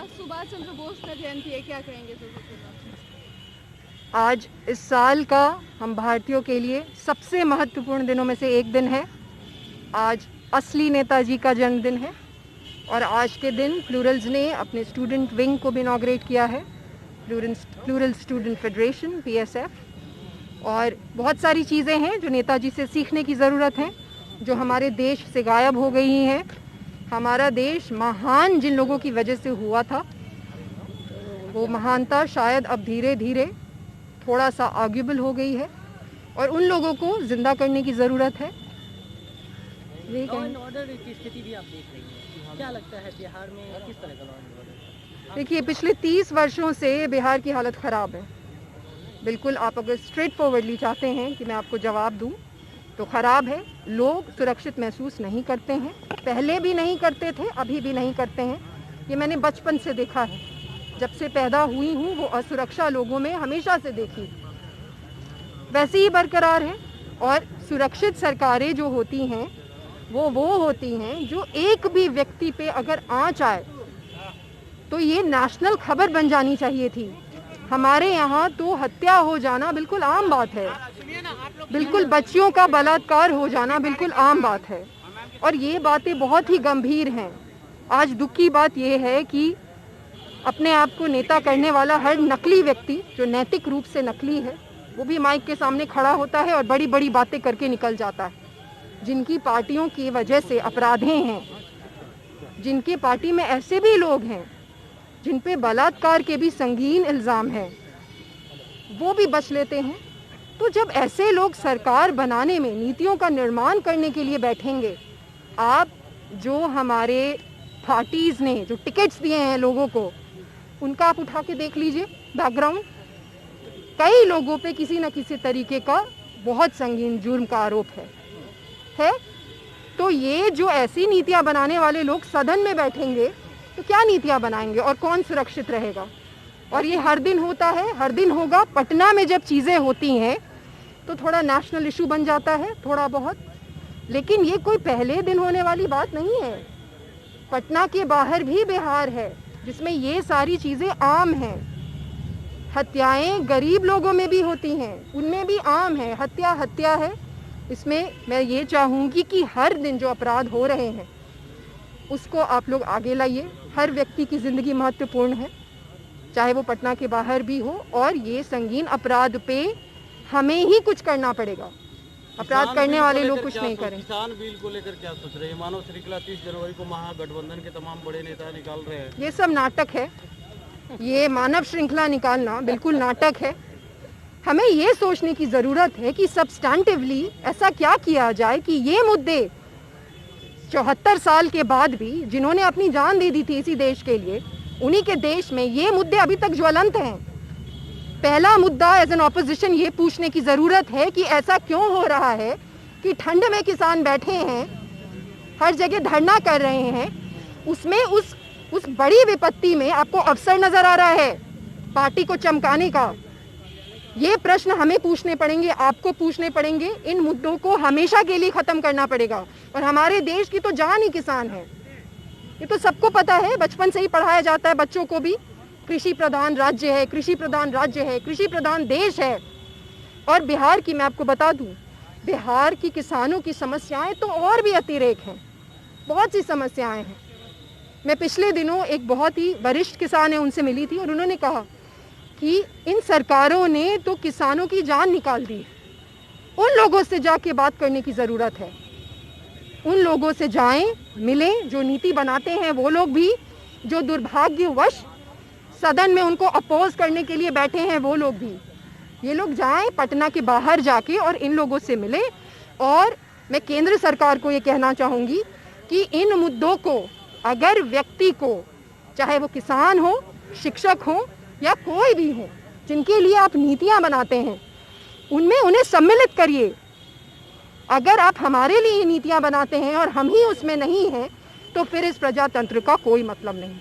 आज सुभाष चंद्र बोस का जयंती है, क्या कहेंगे आज इस साल का हम भारतीयों के लिए सबसे महत्वपूर्ण दिनों में से एक दिन है। आज असली नेताजी का जन्मदिन है और आज के दिन प्लूरल्स ने अपने स्टूडेंट विंग को भी इनॉग्रेट किया है, प्लूरल स्टूडेंट फेडरेशन PSF। और बहुत सारी चीज़ें हैं जो नेताजी से सीखने की ज़रूरत है, जो हमारे देश से गायब हो गई हैं। हमारा देश महान जिन लोगों की वजह से हुआ था, वो महानता शायद अब धीरे धीरे थोड़ा सा आर्ग्यूबल हो गई है और उन लोगों को जिंदा करने की ज़रूरत है। लॉ एंड ऑर्डर की स्थिति भी आप देख रही हैं, क्या लगता है बिहार में किस तरह का लॉ एंड ऑर्डर? देखिए, पिछले 30 वर्षों से बिहार की हालत ख़राब है। बिल्कुल, आप अगर स्ट्रेट फॉरवर्डली चाहते हैं कि मैं आपको जवाब दूं तो ख़राब है। लोग सुरक्षित महसूस नहीं करते हैं, पहले भी नहीं करते थे, अभी भी नहीं करते हैं। ये मैंने बचपन से देखा है, जब से पैदा हुई हूँ वो असुरक्षा लोगों में हमेशा से देखी, वैसे ही बरकरार है। और सुरक्षित सरकारें जो होती हैं वो होती हैं जो एक भी व्यक्ति पे अगर आँच आए तो ये नेशनल खबर बन जानी चाहिए थी। हमारे यहाँ तो हत्या हो जाना बिल्कुल आम बात है, बिल्कुल बच्चियों का बलात्कार हो जाना बिल्कुल आम बात है, और ये बातें बहुत ही गंभीर हैं। आज दुख की बात ये है कि अपने आप को नेता करने वाला हर नकली व्यक्ति, जो नैतिक रूप से नकली है, वो भी माइक के सामने खड़ा होता है और बड़ी बड़ी बातें करके निकल जाता है। जिनकी पार्टियों की वजह से अपराधें हैं, जिनके पार्टी में ऐसे भी लोग हैं जिन पे बलात्कार के भी संगीन इल्ज़ाम है, वो भी बच लेते हैं। तो जब ऐसे लोग सरकार बनाने में, नीतियों का निर्माण करने के लिए बैठेंगे, आप जो हमारे पार्टीज़ ने जो टिकट्स दिए हैं लोगों को, उनका आप उठा के देख लीजिए बैकग्राउंड। कई लोगों पे किसी न किसी तरीके का बहुत संगीन जुर्म का आरोप है। तो ये जो ऐसी नीतियां बनाने वाले लोग सदन में बैठेंगे तो क्या नीतियां बनाएंगे और कौन सुरक्षित रहेगा? और ये हर दिन होता है, हर दिन होगा। पटना में जब चीज़ें होती हैं तो थोड़ा नेशनल इशू बन जाता है, थोड़ा बहुत, लेकिन ये कोई पहले दिन होने वाली बात नहीं है। पटना के बाहर भी बिहार है जिसमें ये सारी चीज़ें आम हैं। हत्याएं गरीब लोगों में भी होती हैं, उनमें भी आम है। हत्या है। इसमें मैं ये चाहूँगी कि हर दिन जो अपराध हो रहे हैं उसको आप लोग आगे लाइए। हर व्यक्ति की ज़िंदगी महत्वपूर्ण है, चाहे वो पटना के बाहर भी हो, और ये संगीन अपराध पे हमें ही कुछ करना पड़ेगा। अपराध करने वाले लोग कुछ नहीं करें। किसान बिल को लेकर क्या सोच रहे हैं? मानव श्रृंखला 30 जनवरी को महागठबंधन के तमाम बड़े नेता निकाल रहे हैं। ये सब नाटक है। ये मानव श्रृंखला निकालना बिल्कुल नाटक है। हमें ये सोचने की ज़रूरत है कि सब्सटैंटिवली ऐसा क्या किया जाए कि ये मुद्दे 74 साल के बाद भी, जिन्होंने अपनी जान दे दी थी इसी देश के लिए, उन्हीं के देश में ये मुद्दे अभी तक ज्वलंत हैं। पहला मुद्दा एज एन ऑपोजिशन ये पूछने की ज़रूरत है कि ऐसा क्यों हो रहा है कि ठंड में किसान बैठे हैं, हर जगह धरना कर रहे हैं, उसमें उस बड़ी विपत्ति में आपको अवसर नज़र आ रहा है पार्टी को चमकाने का। ये प्रश्न हमें पूछने पड़ेंगे, आपको पूछने पड़ेंगे। इन मुद्दों को हमेशा के लिए ख़त्म करना पड़ेगा। और हमारे देश की तो जान ही किसान है, ये तो सबको पता है, बचपन से ही पढ़ाया जाता है बच्चों को भी। कृषि प्रधान राज्य है, कृषि प्रधान राज्य है, कृषि प्रधान देश है। और बिहार की मैं आपको बता दूं, बिहार की किसानों की समस्याएं तो और भी अतिरेक हैं, बहुत सी समस्याएं हैं। मैं पिछले दिनों एक बहुत ही वरिष्ठ किसान है, उनसे मिली थी और उन्होंने कहा कि इन सरकारों ने तो किसानों की जान निकाल दी। उन लोगों से जाके बात करने की ज़रूरत है। उन लोगों से जाएं, मिलें, जो नीति बनाते हैं वो लोग भी, जो दुर्भाग्यवश सदन में उनको अपोज करने के लिए बैठे हैं वो लोग भी। ये लोग जाएं पटना के बाहर जाके और इन लोगों से मिलें। और मैं केंद्र सरकार को ये कहना चाहूँगी कि इन मुद्दों को, अगर व्यक्ति को, चाहे वो किसान हो, शिक्षक हो या कोई भी हो, जिनके लिए आप नीतियाँ बनाते हैं, उनमें उन्हें सम्मिलित करिए। अगर आप हमारे लिए नीतियाँ बनाते हैं और हम ही उसमें नहीं हैं तो फिर इस प्रजातंत्र का कोई मतलब नहीं।